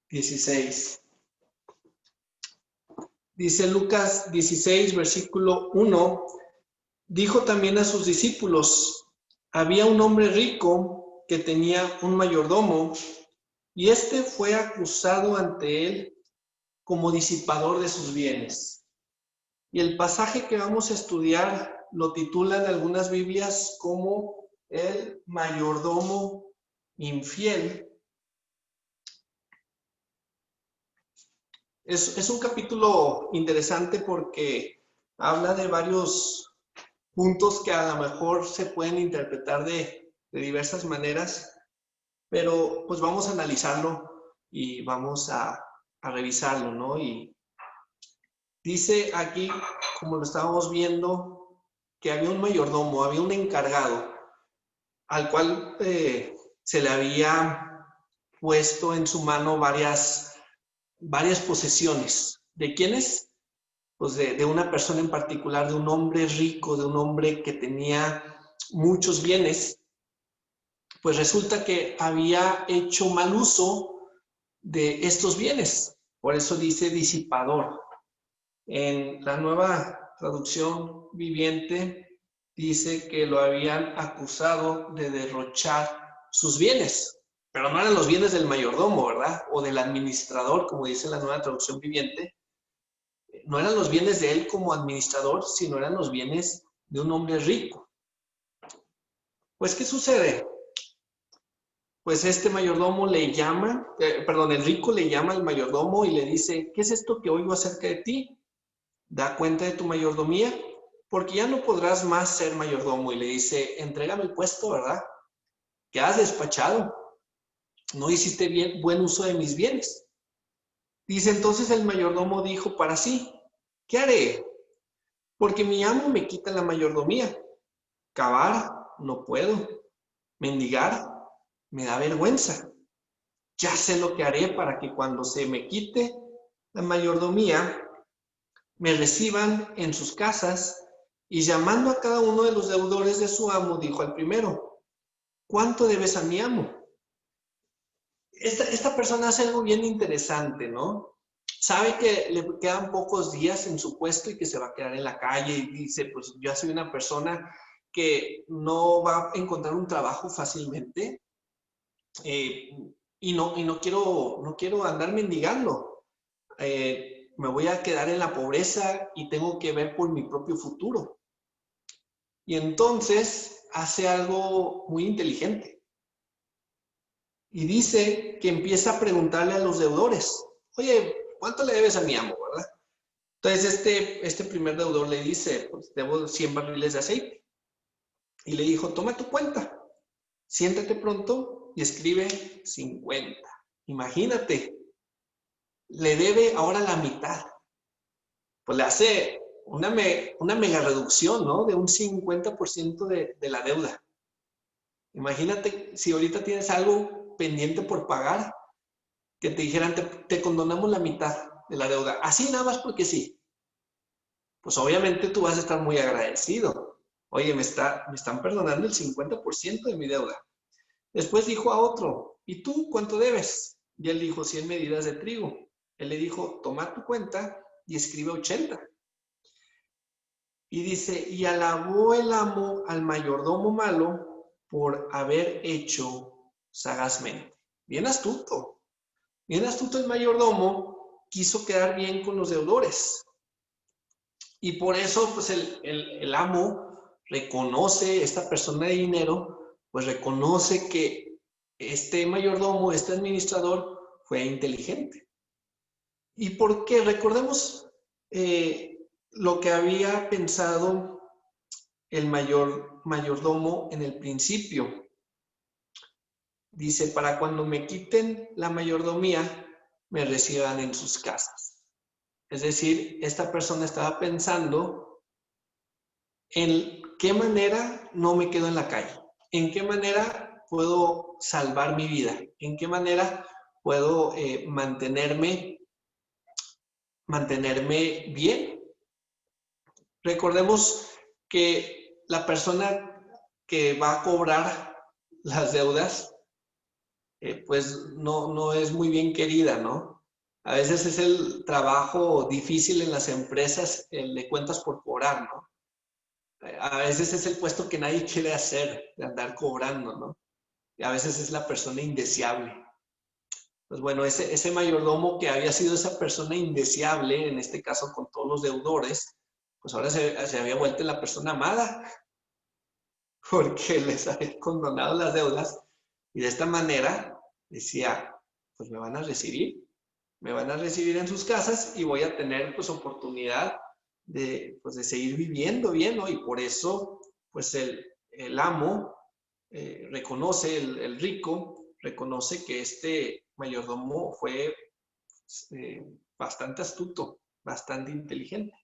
16. Dice Lucas 16, versículo 1, dijo también a sus discípulos, había un hombre rico que tenía un mayordomo, y este fue acusado ante él como disipador de sus bienes. Y el pasaje que vamos a estudiar lo titulan algunas Biblias como el mayordomo infiel. Es un capítulo interesante porque habla de varios puntos que a lo mejor se pueden interpretar de diversas maneras, pero pues vamos a analizarlo y vamos a revisarlo, ¿no? Y dice aquí, como lo estábamos viendo, que había un mayordomo, había un encargado, al cual se le había puesto en su mano varias posesiones. ¿De quiénes? Pues de una persona en particular, de un hombre rico, de un hombre que tenía muchos bienes. Pues resulta que había hecho mal uso de estos bienes. Por eso dice disipador. En la nueva traducción viviente dice que lo habían acusado de derrochar sus bienes, pero no eran los bienes del mayordomo, ¿verdad? O del administrador, como dice la nueva traducción viviente. No eran los bienes de él como administrador, sino eran los bienes de un hombre rico. Pues, ¿qué sucede? Pues este mayordomo le llama, el rico le llama al mayordomo y le dice, ¿qué es esto que oigo acerca de ti? Da cuenta de tu mayordomía, porque ya no podrás más ser mayordomo. Y le dice, entrégame el puesto, ¿verdad? Que has despachado. No hiciste buen uso de mis bienes. Dice, entonces el mayordomo dijo para sí, ¿qué haré? Porque mi amo me quita la mayordomía. Cavar, no puedo. Mendigar, me da vergüenza. Ya sé lo que haré para que cuando se me quite la mayordomía, me reciban en sus casas. Y llamando a cada uno de los deudores de su amo, dijo al primero, ¿cuánto debes a mi amo? Esta persona hace algo bien interesante, ¿no? Sabe que le quedan pocos días en su puesto y que se va a quedar en la calle y dice, pues yo soy una persona que no va a encontrar un trabajo fácilmente eh, y no quiero andar mendigando. Me voy a quedar en la pobreza y tengo que ver por mi propio futuro. Y entonces hace algo muy inteligente. Y dice que empieza a preguntarle a los deudores, oye, ¿cuánto le debes a mi amo, verdad? Entonces este primer deudor le dice, pues debo 100 barriles de aceite. Y le dijo, toma tu cuenta, siéntate pronto y escribe 50. Imagínate, le debe ahora la mitad. Pues le hace una mega reducción, ¿no? De un 50% de la deuda. Imagínate si ahorita tienes algo pendiente por pagar, que te dijeran, te condonamos la mitad de la deuda. Así nada más porque sí. Pues obviamente tú vas a estar muy agradecido. Oye, me están perdonando el 50% de mi deuda. Después dijo a otro, ¿y tú cuánto debes? Y él dijo, 100 medidas de trigo. Él le dijo, toma tu cuenta y escribe 80. Y dice, y alabó el amo al mayordomo malo por haber hecho sagazmente. Bien astuto. Bien astuto el mayordomo, quiso quedar bien con los deudores. Y por eso, pues el amo reconoce, esta persona de dinero, pues reconoce que este mayordomo, este administrador, fue inteligente. ¿Y por qué? Recordemos lo que había pensado el mayordomo en el principio. Dice, para cuando me quiten la mayordomía, me reciban en sus casas. Es decir, esta persona estaba pensando en qué manera no me quedo en la calle, en qué manera puedo salvar mi vida, en qué manera puedo mantenerme bien. Recordemos que la persona que va a cobrar las deudas pues no es muy bien querida, ¿no? A veces es el trabajo difícil en las empresas, el de cuentas por cobrar, ¿no? A veces es el puesto que nadie quiere hacer, de andar cobrando, ¿no? Y a veces es la persona indeseable. Pues bueno, ese mayordomo que había sido esa persona indeseable, en este caso con todos los deudores, pues ahora se había vuelto la persona amada, porque les había condonado las deudas y de esta manera decía, pues me van a recibir en sus casas y voy a tener pues oportunidad pues, de seguir viviendo bien, ¿no? Y por eso pues el amo reconoce, el rico reconoce que este mayordomo fue bastante astuto, bastante inteligente.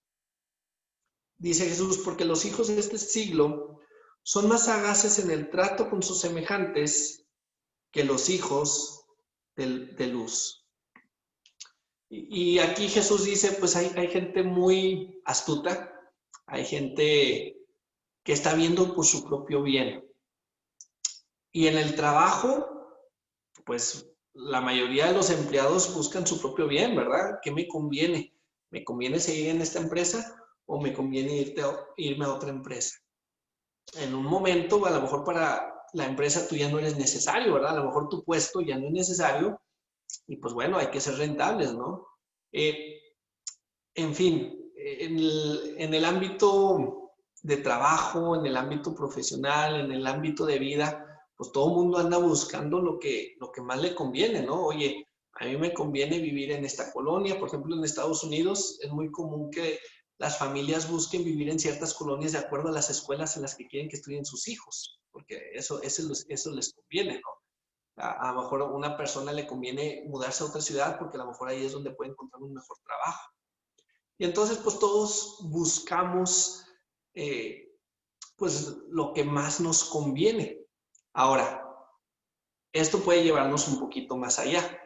Dice Jesús, porque los hijos de este siglo son más sagaces en el trato con sus semejantes que los hijos de luz. Y aquí Jesús dice, pues hay gente muy astuta, hay gente que está viendo por su propio bien. Y en el trabajo, pues la mayoría de los empleados buscan su propio bien, ¿verdad? ¿Qué me conviene? ¿Me conviene seguir en esta empresa o me conviene irme a otra empresa? En un momento, a lo mejor para la empresa tú ya no eres necesario, ¿verdad? A lo mejor tu puesto ya no es necesario y pues bueno, hay que ser rentables, ¿no? Eh, en fin, en el ámbito de trabajo, en el ámbito profesional, en el ámbito de vida, pues todo el mundo anda buscando lo que más le conviene, ¿no? Oye, a mí me conviene vivir en esta colonia, por ejemplo, en Estados Unidos es muy común que las familias busquen vivir en ciertas colonias de acuerdo a las escuelas en las que quieren que estudien sus hijos, porque eso les conviene, ¿no? A lo mejor a una persona le conviene mudarse a otra ciudad porque a lo mejor ahí es donde puede encontrar un mejor trabajo. Y entonces, pues todos buscamos, pues, lo que más nos conviene. Ahora, esto puede llevarnos un poquito más allá.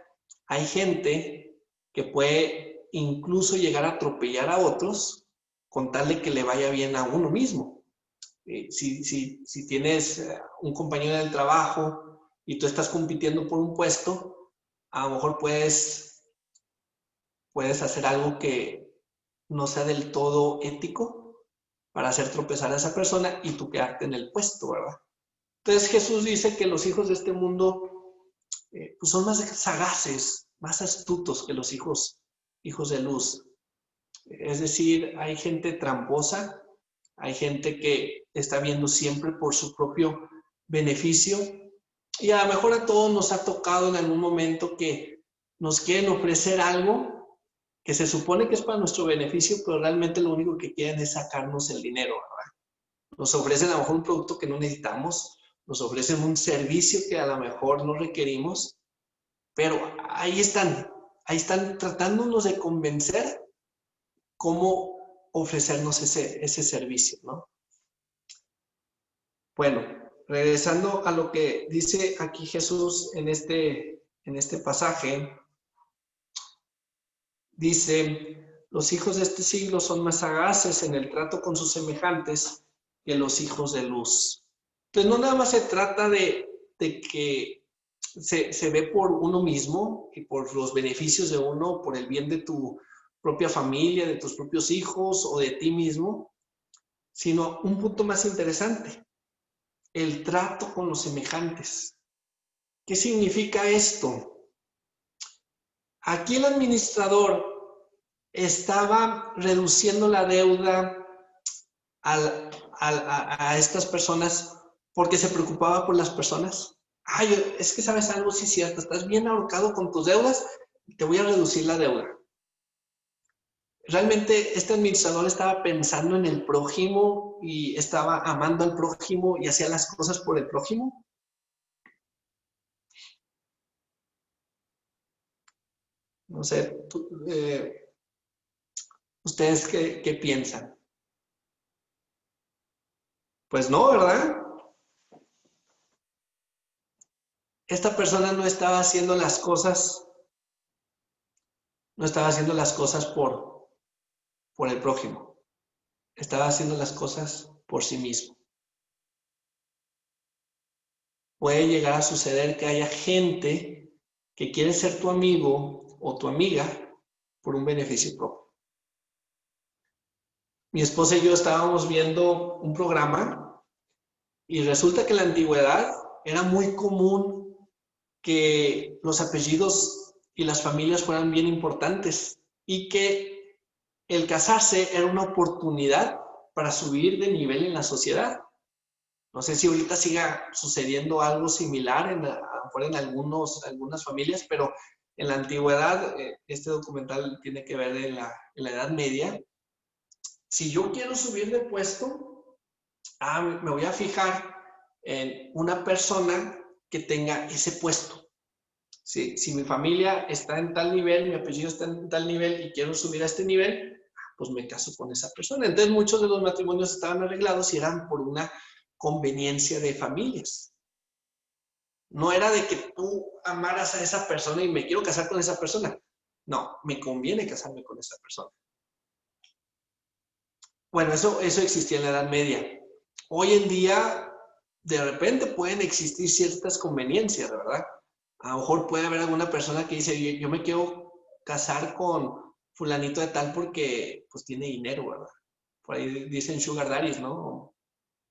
Hay gente que puede incluso llegar a atropellar a otros con tal de que le vaya bien a uno mismo. Si tienes un compañero del trabajo y tú estás compitiendo por un puesto, a lo mejor puedes hacer algo que no sea del todo ético para hacer tropezar a esa persona y tú quedarte en el puesto, ¿verdad? Entonces Jesús dice que los hijos de este mundo pues son más sagaces, más astutos que los hijos de luz. Es decir, hay gente tramposa, hay gente que está viendo siempre por su propio beneficio y a lo mejor a todos nos ha tocado en algún momento que nos quieren ofrecer algo que se supone que es para nuestro beneficio, pero realmente lo único que quieren es sacarnos el dinero, ¿verdad? Nos ofrecen a lo mejor un producto que no necesitamos, nos ofrecen un servicio que a lo mejor no requerimos, pero ahí están tratándonos de convencer cómo ofrecernos ese servicio, ¿no? Bueno, regresando a lo que dice aquí Jesús en este pasaje, dice, los hijos de este siglo son más sagaces en el trato con sus semejantes que los hijos de luz. Entonces, no nada más se trata de que se ve por uno mismo y por los beneficios de uno, por el bien de tu propia familia, de tus propios hijos o de ti mismo, sino un punto más interesante, el trato con los semejantes. ¿Qué significa esto? Aquí el administrador estaba reduciendo la deuda a estas personas porque se preocupaba por las personas. Ay, es que sabes algo, sí es cierto, estás bien ahorcado con tus deudas, te voy a reducir la deuda. Realmente este administrador estaba pensando en el prójimo y estaba amando al prójimo y hacía las cosas por el prójimo. No sé, ¿ustedes qué piensan? Pues no, ¿verdad? Esta persona no estaba haciendo las cosas, no estaba haciendo las cosas por el prójimo, estaba haciendo las cosas por sí mismo. puede llegar a suceder que haya gente que quiere ser tu amigo o tu amiga por un beneficio propio. Mi esposa y yo estábamos viendo un programa y resulta que en la antigüedad era muy común que los apellidos y las familias fueran bien importantes y que el casarse era una oportunidad para subir de nivel en la sociedad. No sé si ahorita siga sucediendo algo similar en algunas familias, pero en la antigüedad, este documental tiene que ver en la Edad Media. Si yo quiero subir de puesto, me voy a fijar en una persona que tenga ese puesto. Si mi familia está en tal nivel, mi apellido está en tal nivel y quiero subir a este nivel, pues me caso con esa persona. Entonces muchos de los matrimonios estaban arreglados y eran por una conveniencia de familias. No era de que tú amaras a esa persona y me quiero casar con esa persona. No, me conviene casarme con esa persona. Bueno, eso existía en la Edad Media. Hoy en día, de repente pueden existir ciertas conveniencias, ¿verdad? A lo mejor puede haber alguna persona que dice, yo me quiero casar con fulanito de tal porque pues tiene dinero, ¿verdad? Por ahí dicen sugar daddies, ¿no?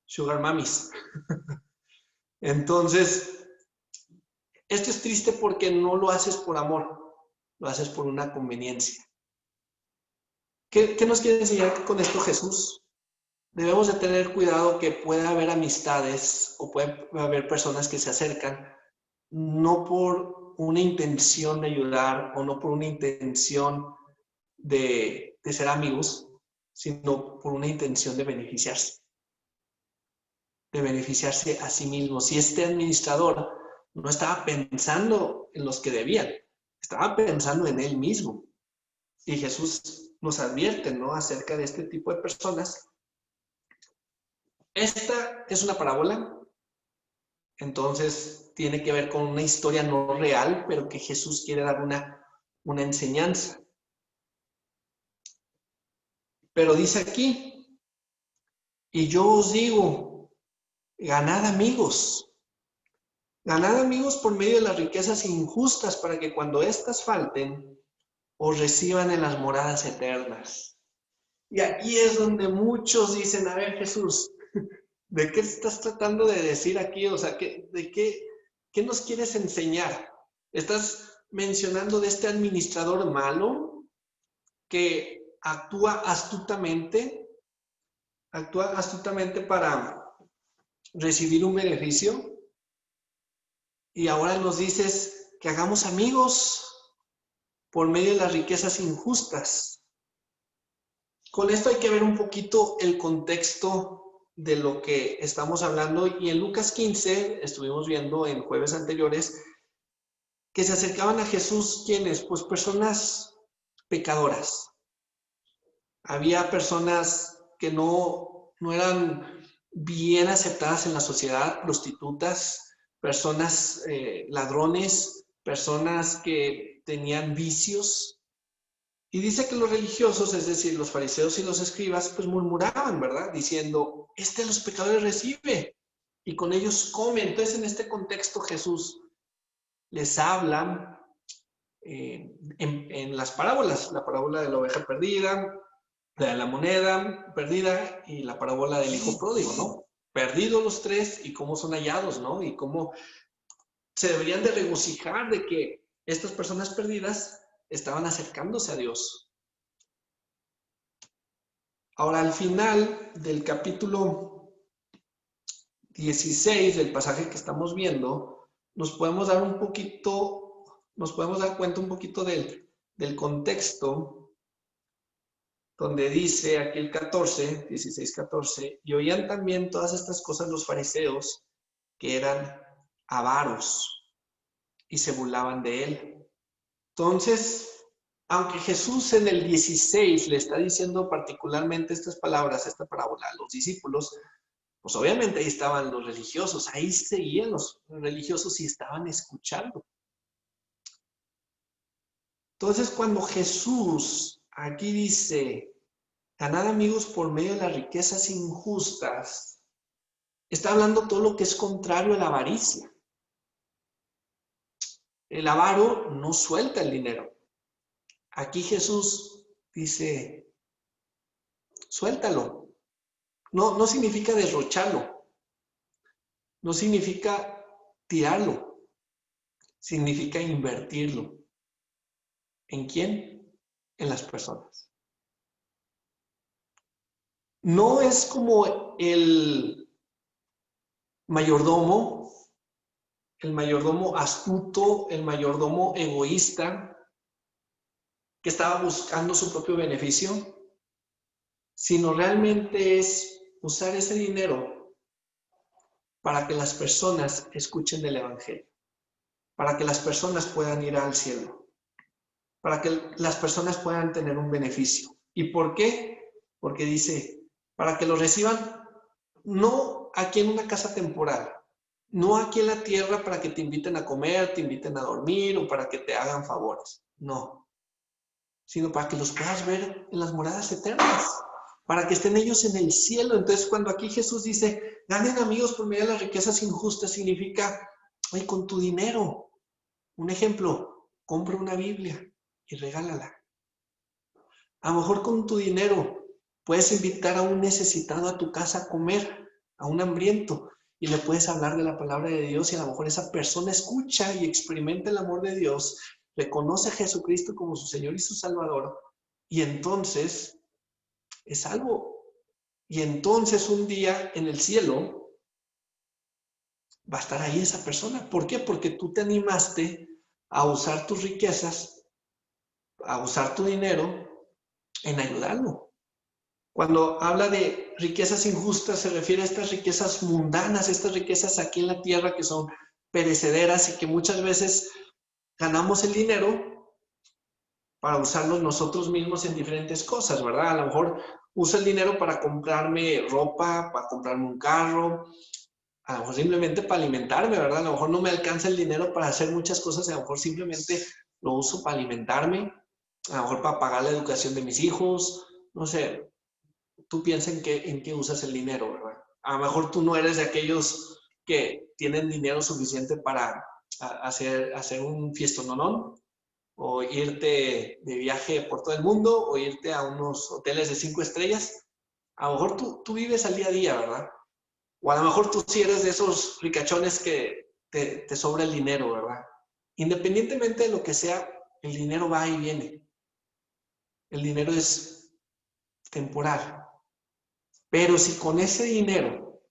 Sugar mummies. Entonces, esto es triste porque no lo haces por amor, lo haces por una conveniencia. ¿Qué nos quiere enseñar con esto Jesús? Debemos de tener cuidado que puede haber amistades o puede haber personas que se acercan no por una intención de ayudar o no por una intención de ser amigos, sino por una intención de beneficiarse a sí mismo. Si este administrador no estaba pensando en los que debían, estaba pensando en él mismo. Y Jesús nos advierte, ¿no?, acerca de este tipo de personas. Esta es una parábola, entonces tiene que ver con una historia no real, pero que Jesús quiere dar una enseñanza. Pero dice aquí, y yo os digo, ganad amigos por medio de las riquezas injustas, para que cuando éstas falten, os reciban en las moradas eternas. Y aquí es donde muchos dicen, a ver, Jesús, ¿de qué estás tratando de decir aquí? O sea, ¿qué nos quieres enseñar? ¿Estás mencionando de este administrador malo que actúa astutamente para recibir un beneficio? Y ahora nos dices que hagamos amigos por medio de las riquezas injustas. Con esto hay que ver un poquito el contexto de lo que estamos hablando. Y en Lucas 15, estuvimos viendo en jueves anteriores, que se acercaban a Jesús, ¿quiénes? Pues personas pecadoras. Había personas que no eran bien aceptadas en la sociedad, prostitutas, personas ladrones, personas que tenían vicios. Y dice que los religiosos, es decir, los fariseos y los escribas, pues murmuraban, ¿verdad? Diciendo, los pecadores recibe y con ellos come. Entonces, en este contexto, Jesús les habla en las parábolas, la parábola de la oveja perdida, la de la moneda perdida y la parábola del hijo pródigo, ¿no? Perdidos los tres y cómo son hallados, ¿no? Y cómo se deberían de regocijar de que estas personas perdidas estaban acercándose a Dios. Ahora, al final del capítulo 16 del pasaje que estamos viendo, nos podemos dar cuenta un poquito del contexto, donde dice aquí el 14, 16, 14, y oían también todas estas cosas los fariseos, que eran avaros, y se burlaban de él. Entonces, aunque Jesús en el 16 le está diciendo particularmente estas palabras, esta parábola a los discípulos, pues obviamente ahí estaban los religiosos, ahí seguían los religiosos y estaban escuchando. Entonces, cuando Jesús aquí dice, ganad amigos por medio de las riquezas injustas, está hablando todo lo que es contrario a la avaricia. El avaro no suelta el dinero. Aquí Jesús dice, suéltalo. No significa derrocharlo, no significa tirarlo, significa invertirlo. ¿En quién? En las personas. No es como el mayordomo astuto, el mayordomo egoísta que estaba buscando su propio beneficio, sino realmente es usar ese dinero para que las personas escuchen del Evangelio, para que las personas puedan ir al cielo, para que las personas puedan tener un beneficio. ¿Y por qué? Porque dice, para que lo reciban no aquí en una casa temporal, no aquí en la tierra para que te inviten a comer, te inviten a dormir o para que te hagan favores, no, sino para que los puedas ver en las moradas eternas, para que estén ellos en el cielo. Entonces, cuando aquí Jesús dice, ganen amigos por medio de las riquezas injustas, significa, oye, con tu dinero, un ejemplo, compra una Biblia y regálala. A lo mejor con tu dinero puedes invitar a un necesitado a tu casa a comer, a un hambriento, y le puedes hablar de la palabra de Dios y a lo mejor esa persona escucha y experimenta el amor de Dios, reconoce a Jesucristo como su Señor y su Salvador, y entonces es salvo. Y entonces un día en el cielo va a estar ahí esa persona. ¿Por qué? Porque tú te animaste a usar tus riquezas, a usar tu dinero en ayudarlo. Cuando habla de riquezas injustas, se refiere a estas riquezas mundanas, estas riquezas aquí en la tierra que son perecederas y que muchas veces ganamos el dinero para usarlos nosotros mismos en diferentes cosas, ¿verdad? A lo mejor uso el dinero para comprarme ropa, para comprarme un carro, a lo mejor simplemente para alimentarme, ¿verdad? A lo mejor no me alcanza el dinero para hacer muchas cosas, a lo mejor simplemente lo uso para alimentarme, a lo mejor para pagar la educación de mis hijos, no sé. Tú piensas en qué usas el dinero, ¿verdad? A lo mejor tú no eres de aquellos que tienen dinero suficiente para hacer un fiestononón o irte de viaje por todo el mundo o irte a unos hoteles de 5 estrellas. A lo mejor tú vives al día a día, ¿verdad? O a lo mejor tú sí eres de esos ricachones que te sobra el dinero, ¿verdad? Independientemente de lo que sea, el dinero va y viene. El dinero es temporal. Pero si con ese dinero,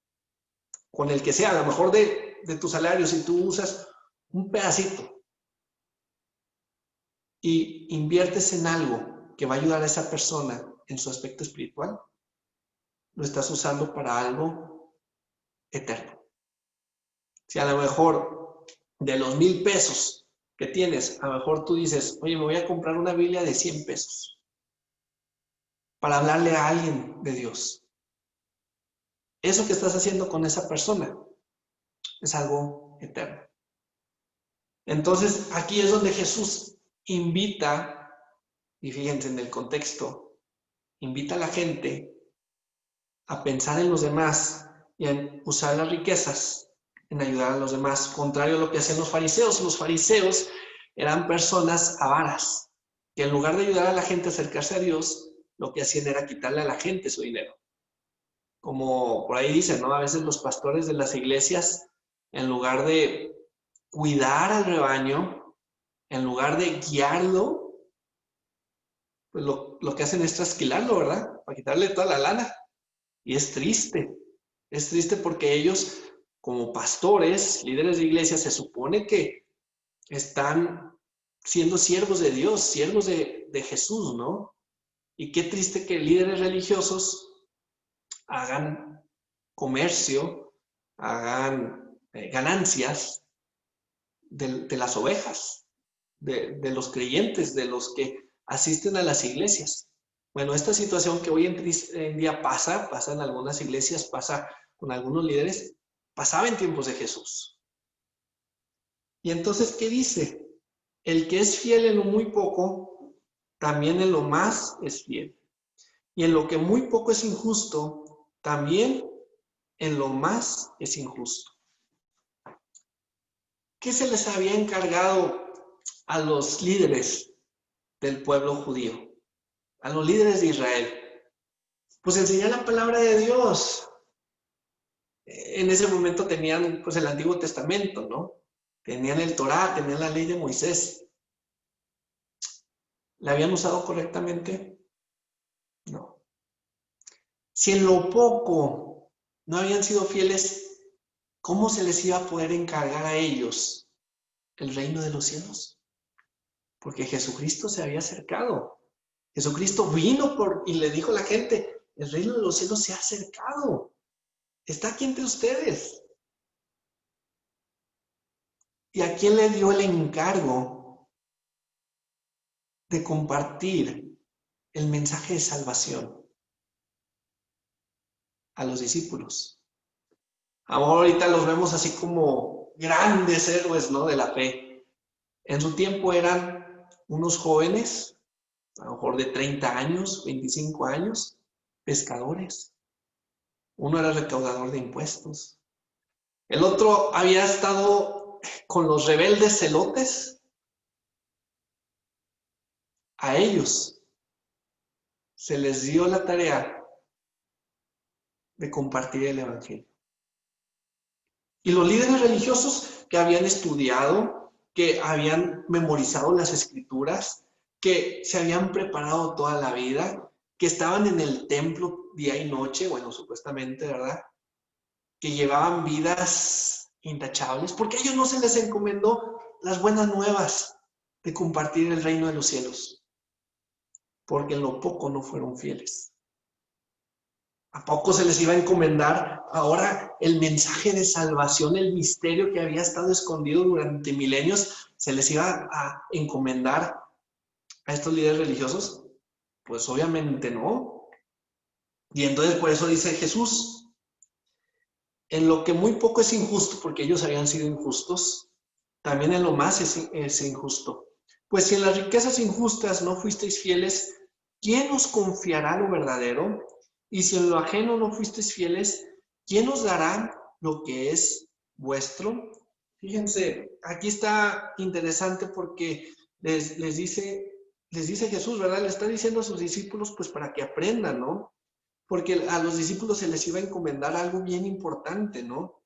con el que sea, a lo mejor de tu salario, si tú usas un pedacito y inviertes en algo que va a ayudar a esa persona en su aspecto espiritual, lo estás usando para algo eterno. Si a lo mejor de los 1,000 pesos que tienes, a lo mejor tú dices, oye, me voy a comprar una Biblia de 100 pesos para hablarle a alguien de Dios. Eso que estás haciendo con esa persona es algo eterno. Entonces, aquí es donde Jesús invita, y fíjense en el contexto, invita a la gente a pensar en los demás y a usar las riquezas en ayudar a los demás, contrario a lo que hacían los fariseos. Los fariseos eran personas avaras, que en lugar de ayudar a la gente a acercarse a Dios, lo que hacían era quitarle a la gente su dinero. Como por ahí dicen, ¿no? A veces los pastores de las iglesias, en lugar de cuidar al rebaño, en lugar de guiarlo, pues lo que hacen es trasquilarlo, ¿verdad? Para quitarle toda la lana. Y es triste porque ellos, como pastores, líderes de iglesia, se supone que están siendo siervos de Dios, siervos de Jesús, ¿no? Y qué triste que líderes religiosos hagan comercio, hagan ganancias de las ovejas, de los creyentes, de los que asisten a las iglesias. Bueno, esta situación que hoy en día pasa en algunas iglesias, pasa con algunos líderes, pasaba en tiempos de Jesús. Y entonces, ¿qué dice? El que es fiel en lo muy poco, también en lo más es fiel. Y en lo que muy poco es injusto, también en lo más es injusto. ¿Qué se les había encargado a los líderes del pueblo judío, a los líderes de Israel. Pues enseñar la palabra de Dios. En ese momento tenían pues el Antiguo Testamento, ¿no? Tenían el Torá, tenían la ley de Moisés. ¿La habían usado correctamente? No. Si en lo poco no habían sido fieles, ¿cómo se les iba a poder encargar a ellos el reino de los cielos? Porque Jesucristo se había acercado. Jesucristo vino y le dijo a la gente, el reino de los cielos se ha acercado. Está aquí entre ustedes. ¿Y a quién le dio el encargo de compartir el mensaje de salvación? A los discípulos. Ahorita los vemos así como grandes héroes, ¿no? De la fe. En su tiempo eran unos jóvenes, a lo mejor de 30 años, 25 años, pescadores. Uno era recaudador de impuestos. El otro había estado con los rebeldes celotes. A ellos se les dio la tarea de compartir el evangelio. Y los líderes religiosos que habían estudiado, que habían memorizado las escrituras, que se habían preparado toda la vida, que estaban en el templo día y noche, bueno, supuestamente, ¿verdad? Que llevaban vidas intachables, porque a ellos no se les encomendó las buenas nuevas de compartir el reino de los cielos, porque en lo poco no fueron fieles. ¿A poco se les iba a encomendar ahora el mensaje de salvación, el misterio que había estado escondido durante milenios? ¿Se les iba a encomendar a estos líderes religiosos? Pues obviamente no. Y entonces por eso dice Jesús, en lo que muy poco es injusto, porque ellos habían sido injustos, también en lo más es injusto. Pues si en las riquezas injustas no fuisteis fieles, ¿quién os confiará lo verdadero? Y si en lo ajeno no fuisteis fieles, ¿quién os dará lo que es vuestro? Fíjense, aquí está interesante porque les dice Jesús, ¿verdad? Le está diciendo a sus discípulos, pues para que aprendan, ¿no? Porque a los discípulos se les iba a encomendar algo bien importante, ¿no?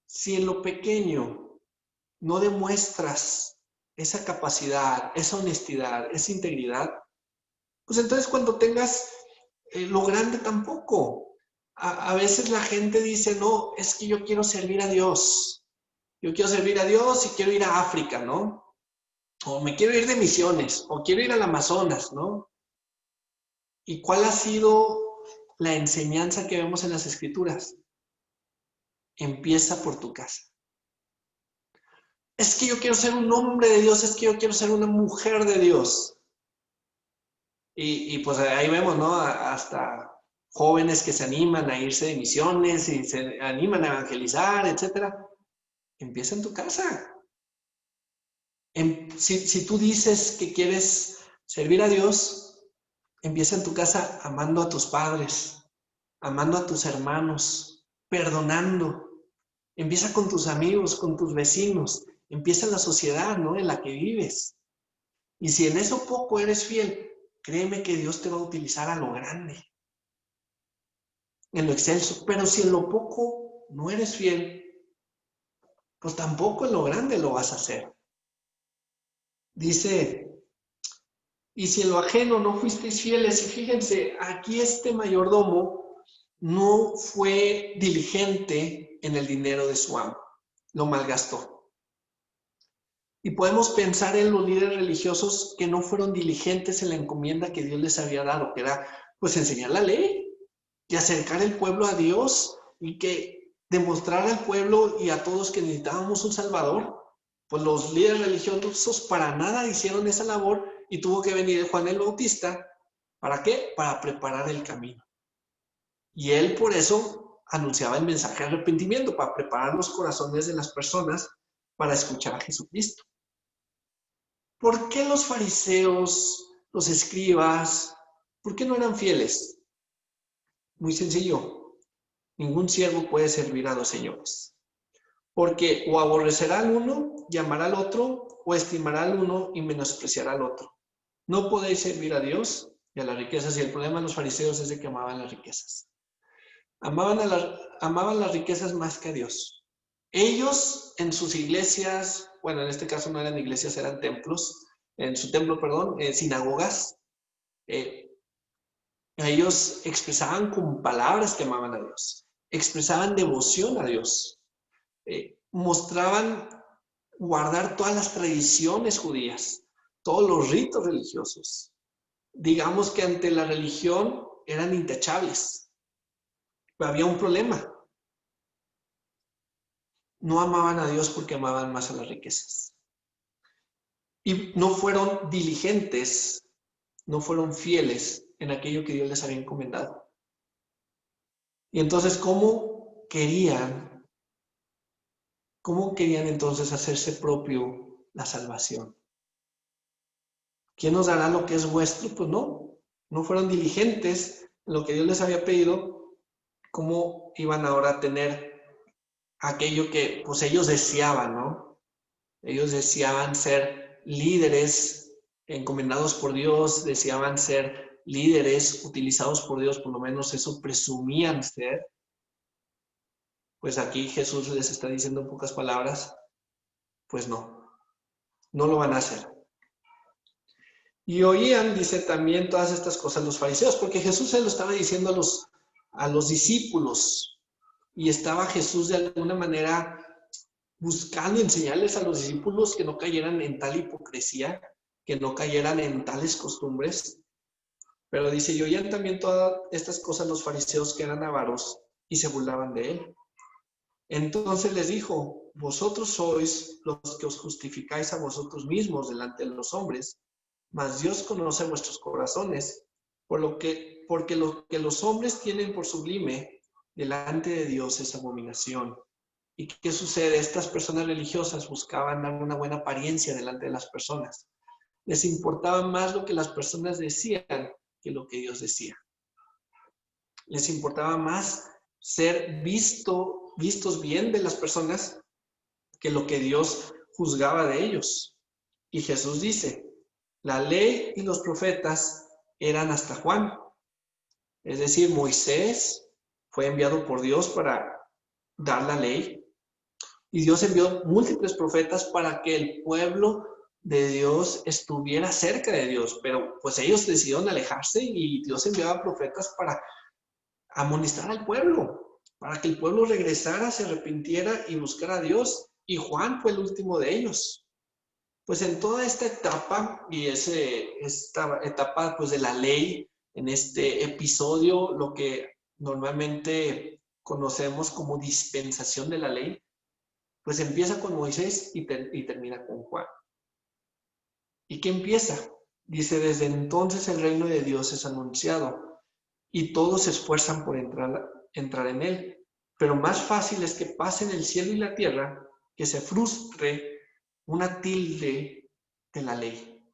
Si en lo pequeño no demuestras esa capacidad, esa honestidad, esa integridad, pues entonces cuando tengas lo grande tampoco. A veces la gente dice, no, es que yo quiero servir a Dios. Yo quiero servir a Dios y quiero ir a África, ¿no? O me quiero ir de misiones, o quiero ir al Amazonas, ¿no? ¿Y cuál ha sido la enseñanza que vemos en las Escrituras? Empieza por tu casa. Es que yo quiero ser un hombre de Dios, es que yo quiero ser una mujer de Dios. Y pues ahí vemos, ¿no? Hasta jóvenes que se animan a irse de misiones y se animan a evangelizar, etc. Empieza en tu casa. Si tú dices que quieres servir a Dios, empieza en tu casa amando a tus padres, amando a tus hermanos, perdonando. Empieza con tus amigos, con tus vecinos. Empieza en la sociedad, ¿no? En la que vives. Y si en eso poco eres fiel, créeme que Dios te va a utilizar a lo grande, en lo excelso. Pero si en lo poco no eres fiel, pues tampoco en lo grande lo vas a hacer. Dice, y si en lo ajeno no fuisteis fieles, y fíjense, aquí este mayordomo no fue diligente en el dinero de su amo, lo malgastó. Y podemos pensar en los líderes religiosos que no fueron diligentes en la encomienda que Dios les había dado, que era pues enseñar la ley y acercar el pueblo a Dios y que demostrar al pueblo y a todos que necesitábamos un Salvador. Pues los líderes religiosos para nada hicieron esa labor y tuvo que venir Juan el Bautista. ¿Para qué? Para preparar el camino. Y él por eso anunciaba el mensaje de arrepentimiento, para preparar los corazones de las personas para escuchar a Jesucristo. ¿Por qué los fariseos, los escribas, por qué no eran fieles? Muy sencillo. Ningún siervo puede servir a dos señores. porque o aborrecerá al uno y amará al otro, o estimará al uno y menospreciará al otro. No podéis servir a Dios y a las riquezas. Y el problema de los fariseos es de que amaban las riquezas. Amaban las riquezas más que a Dios. Ellos en sus iglesias, bueno, en este caso no eran iglesias, eran templos, en su templo, perdón, sinagogas, ellos expresaban con palabras que amaban a Dios, expresaban devoción a Dios, mostraban guardar todas las tradiciones judías, todos los ritos religiosos. Digamos que ante la religión eran intachables. Pero había un problema. No amaban a Dios porque amaban más a las riquezas. Y no fueron diligentes, no fueron fieles en aquello que Dios les había encomendado. Y entonces, ¿cómo querían entonces hacerse propio la salvación? ¿Quién nos dará lo que es vuestro? Pues no fueron diligentes en lo que Dios les había pedido. ¿Cómo iban ahora a tener aquello que pues ellos deseaban, ¿no? Ellos deseaban ser líderes encomendados por Dios, deseaban ser líderes utilizados por Dios, por lo menos eso presumían ser. Pues aquí Jesús les está diciendo en pocas palabras, pues no lo van a hacer. Y oían, dice también, todas estas cosas los fariseos, porque Jesús se lo estaba diciendo a los discípulos, y estaba Jesús de alguna manera buscando enseñarles a los discípulos que no cayeran en tal hipocresía, que no cayeran en tales costumbres. Pero dice, y oían también todas estas cosas los fariseos que eran avaros y se burlaban de él. Entonces les dijo, vosotros sois los que os justificáis a vosotros mismos delante de los hombres, mas Dios conoce vuestros corazones, porque lo que los hombres tienen por sublime delante de Dios es abominación. ¿Y qué sucede? Estas personas religiosas buscaban dar una buena apariencia delante de las personas. Les importaba más lo que las personas decían que lo que Dios decía. Les importaba más ser vistos bien de las personas que lo que Dios juzgaba de ellos. Y Jesús dice, la ley y los profetas eran hasta Juan. Es decir, Moisés fue enviado por Dios para dar la ley. Y Dios envió múltiples profetas para que el pueblo de Dios estuviera cerca de Dios. Pero pues ellos decidieron alejarse y Dios enviaba profetas para amonestar al pueblo, para que el pueblo regresara, se arrepintiera y buscara a Dios. Y Juan fue el último de ellos. Pues en toda esta etapa, y esta etapa pues de la ley, en este episodio, lo que normalmente conocemos como dispensación de la ley, pues empieza con Moisés y termina con Juan. ¿Y qué empieza? Dice, desde entonces el reino de Dios es anunciado y todos se esfuerzan por entrar en él. Pero más fácil es que pasen el cielo y la tierra que se frustre una tilde de la ley.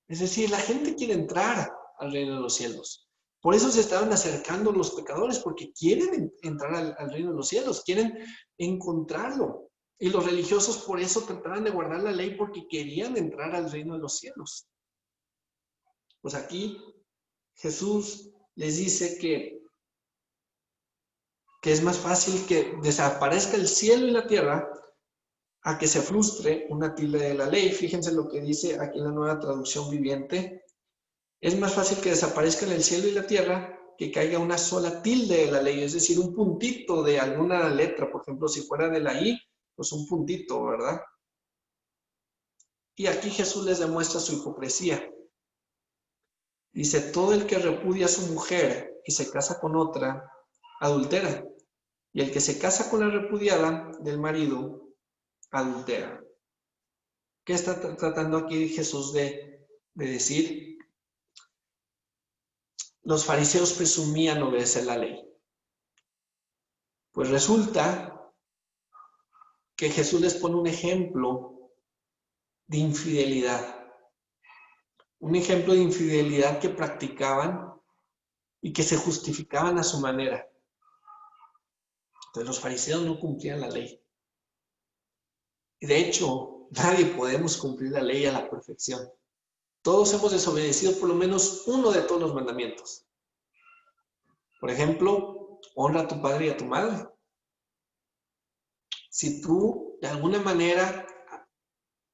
Es decir, la gente quiere entrar al reino de los cielos. Por eso se estaban acercando los pecadores, porque quieren entrar al reino de los cielos, quieren encontrarlo. Y los religiosos por eso trataban de guardar la ley porque querían entrar al reino de los cielos. Pues aquí Jesús les dice que es más fácil que desaparezca el cielo y la tierra a que se frustre una tilde de la ley. Fíjense lo que dice aquí en la Nueva Traducción Viviente. Es más fácil que desaparezcan el cielo y la tierra que caiga una sola tilde de la ley, es decir, un puntito de alguna letra. Por ejemplo, si fuera de la I, pues un puntito, ¿verdad? Y aquí Jesús les demuestra su hipocresía. Dice, todo el que repudia a su mujer y se casa con otra, adultera. Y el que se casa con la repudiada del marido, adultera. ¿Qué está tratando aquí Jesús de decir? Los fariseos presumían obedecer la ley. Pues resulta que Jesús les pone un ejemplo de infidelidad. Un ejemplo de infidelidad que practicaban y que se justificaban a su manera. Entonces los fariseos no cumplían la ley. Y de hecho, nadie podemos cumplir la ley a la perfección. Todos hemos desobedecido por lo menos uno de todos los mandamientos. Por ejemplo, honra a tu padre y a tu madre. Si tú de alguna manera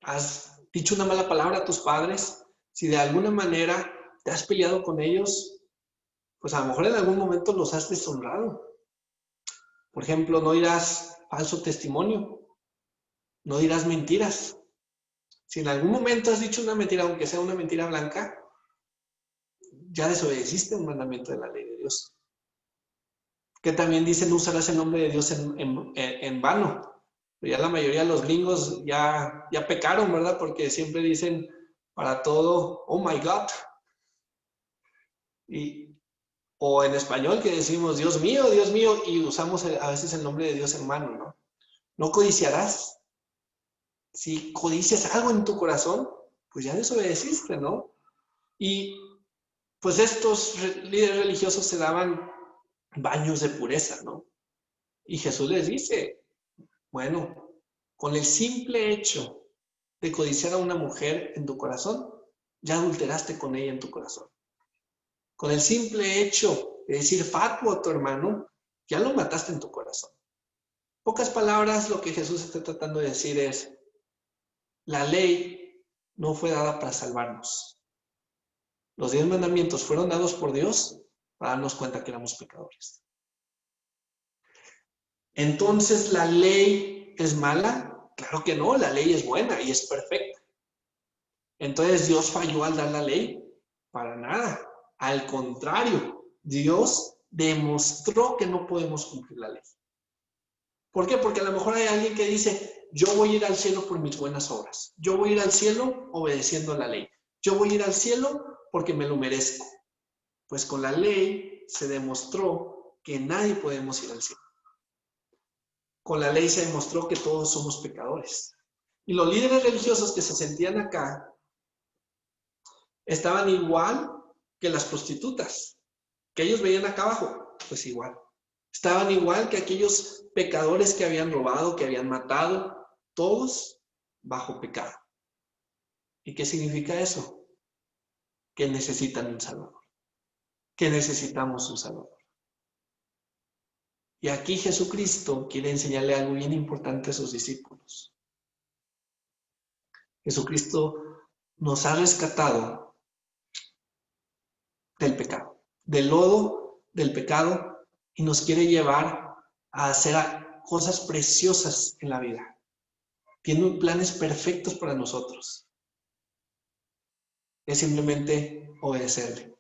has dicho una mala palabra a tus padres, si de alguna manera te has peleado con ellos, pues a lo mejor en algún momento los has deshonrado. Por ejemplo, no dirás falso testimonio, no dirás mentiras. Si en algún momento has dicho una mentira, aunque sea una mentira blanca, ya desobedeciste un mandamiento de la ley de Dios. Que también dice no usarás el nombre de Dios en vano. Pero ya la mayoría de los gringos ya pecaron, ¿verdad? Porque siempre dicen para todo, oh my God. O en español que decimos Dios mío, y usamos a veces el nombre de Dios en vano, ¿no? No codiciarás. Si codicias algo en tu corazón, pues ya desobedeciste, ¿no? Y pues estos líderes religiosos se daban baños de pureza, ¿no? Y Jesús les dice, bueno, con el simple hecho de codiciar a una mujer en tu corazón, ya adulteraste con ella en tu corazón. Con el simple hecho de decir fatuo a tu hermano, ya lo mataste en tu corazón. Pocas palabras, lo que Jesús está tratando de decir es, la ley no fue dada para salvarnos. Los 10 mandamientos fueron dados por Dios para darnos cuenta que éramos pecadores. Entonces, ¿la ley es mala? Claro que no, la ley es buena y es perfecta. Entonces, ¿Dios falló al dar la ley? Para nada. Al contrario, Dios demostró que no podemos cumplir la ley. ¿Por qué? Porque a lo mejor hay alguien que dice, yo voy a ir al cielo por mis buenas obras. Yo voy a ir al cielo obedeciendo la ley. Yo voy a ir al cielo porque me lo merezco. Pues con la ley se demostró que nadie podemos ir al cielo. Con la ley se demostró que todos somos pecadores. Y los líderes religiosos que se sentían acá estaban igual que las prostitutas, que ellos veían acá abajo, pues igual. Estaban igual que aquellos pecadores que habían robado, que habían matado, todos bajo pecado. ¿Y qué significa eso? Que necesitan un Salvador, que necesitamos un Salvador. Y aquí Jesucristo quiere enseñarle algo bien importante a sus discípulos. Jesucristo nos ha rescatado del pecado, del lodo del pecado, y nos quiere llevar a hacer cosas preciosas en la vida. Tiene planes perfectos para nosotros. Es simplemente obedecerle.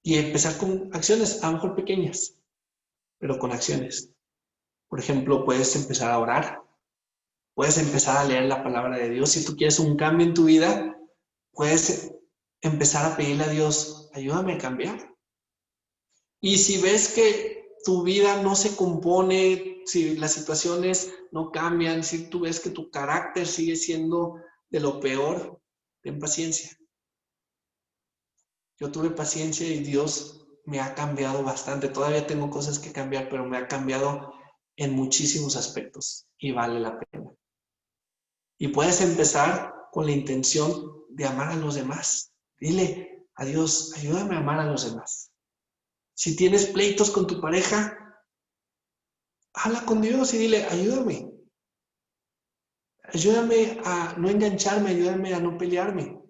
Y empezar con acciones, a lo mejor pequeñas, pero con acciones. Por ejemplo, puedes empezar a orar. Puedes empezar a leer la palabra de Dios. Si tú quieres un cambio en tu vida, puedes empezar a pedirle a Dios, ayúdame a cambiar. Y si ves que tu vida no se compone, si las situaciones no cambian, si tú ves que tu carácter sigue siendo de lo peor, ten paciencia. Yo tuve paciencia y Dios me ha cambiado bastante. Todavía tengo cosas que cambiar, pero me ha cambiado en muchísimos aspectos y vale la pena. Y puedes empezar con la intención de amar a los demás. Dile a Dios, ayúdame a amar a los demás. Si tienes pleitos con tu pareja, habla con Dios y dile, ayúdame. Ayúdame a no engancharme, ayúdame a no pelearme.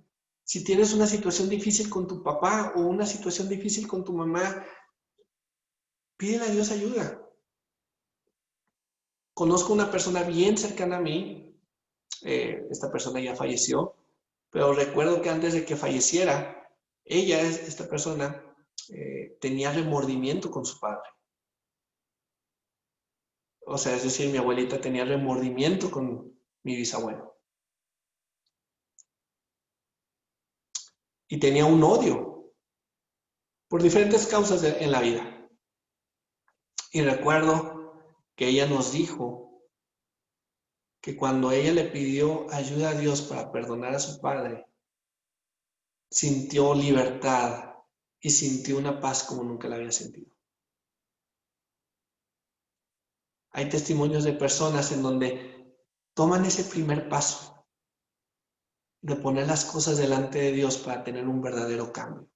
Si tienes una situación difícil con tu papá o una situación difícil con tu mamá, pídele a Dios ayuda. Conozco una persona bien cercana a mí, esta persona ya falleció, pero recuerdo que antes de que falleciera, esta persona, tenía remordimiento con su padre. O sea, es decir, mi abuelita tenía remordimiento con mi bisabuelo. Y tenía un odio por diferentes causas en la vida. Y recuerdo que ella nos dijo que cuando ella le pidió ayuda a Dios para perdonar a su padre, sintió libertad y sintió una paz como nunca la había sentido. Hay testimonios de personas en donde toman ese primer paso de poner las cosas delante de Dios para tener un verdadero cambio.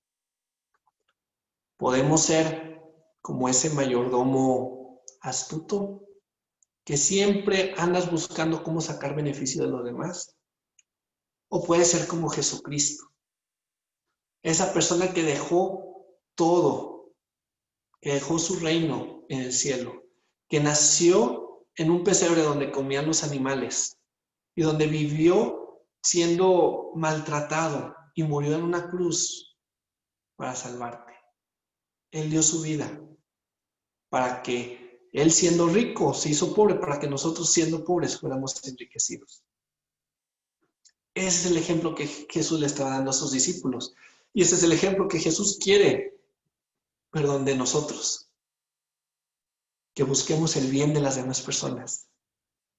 Podemos ser como ese mayordomo astuto que siempre andas buscando cómo sacar beneficio de los demás. O puede ser como Jesucristo, esa persona que dejó todo, que dejó su reino en el cielo, que nació en un pesebre donde comían los animales y donde vivió siendo maltratado y murió en una cruz para salvarte. Él dio su vida para que Él, siendo rico, se hizo pobre, para que nosotros, siendo pobres, fuéramos enriquecidos. Ese es el ejemplo que Jesús le estaba dando a sus discípulos. Y ese es el ejemplo que Jesús quiere, de nosotros. Que busquemos el bien de las demás personas.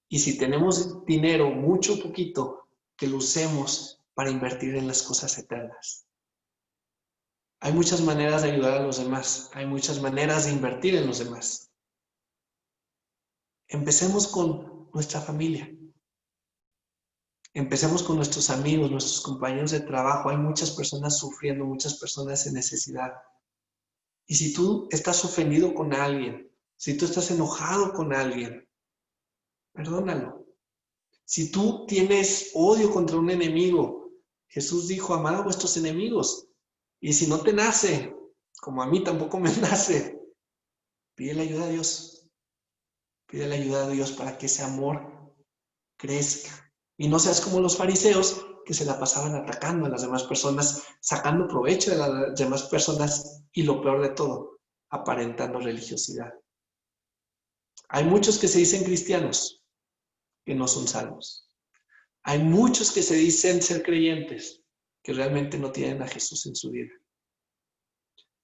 Y si tenemos dinero, mucho o poquito, que lo usemos para invertir en las cosas eternas. Hay muchas maneras de ayudar a los demás. Hay muchas maneras de invertir en los demás. Empecemos con nuestra familia. Empecemos con nuestros amigos, nuestros compañeros de trabajo. Hay muchas personas sufriendo, muchas personas en necesidad. Y si tú estás ofendido con alguien, si tú estás enojado con alguien, perdónalo. Si tú tienes odio contra un enemigo, Jesús dijo, amad a vuestros enemigos. Y si no te nace, como a mí tampoco me nace, pídele ayuda a Dios. Pídele ayuda a Dios para que ese amor crezca. Y no seas como los fariseos que se la pasaban atacando a las demás personas, sacando provecho de las demás personas y lo peor de todo, aparentando religiosidad. Hay muchos que se dicen cristianos que no son salvos. Hay muchos que se dicen ser creyentes que realmente no tienen a Jesús en su vida.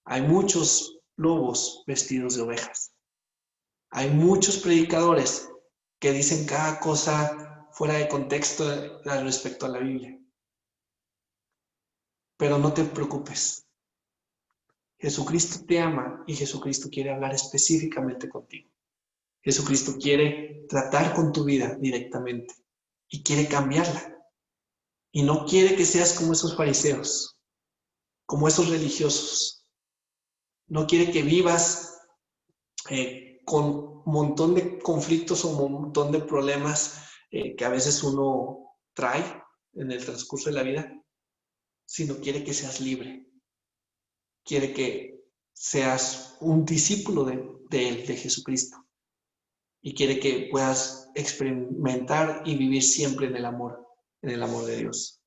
Hay muchos lobos vestidos de ovejas. Hay muchos predicadores que dicen cada cosa fuera de contexto respecto a la Biblia. Pero no te preocupes. Jesucristo te ama y Jesucristo quiere hablar específicamente contigo. Jesucristo quiere tratar con tu vida directamente y quiere cambiarla. Y no quiere que seas como esos fariseos, como esos religiosos. No quiere que vivas con un montón de conflictos o un montón de problemas que a veces uno trae en el transcurso de la vida, sino quiere que seas libre. Quiere que seas un discípulo de Él, de Jesucristo. Y quiere que puedas experimentar y vivir siempre en el amor de Dios.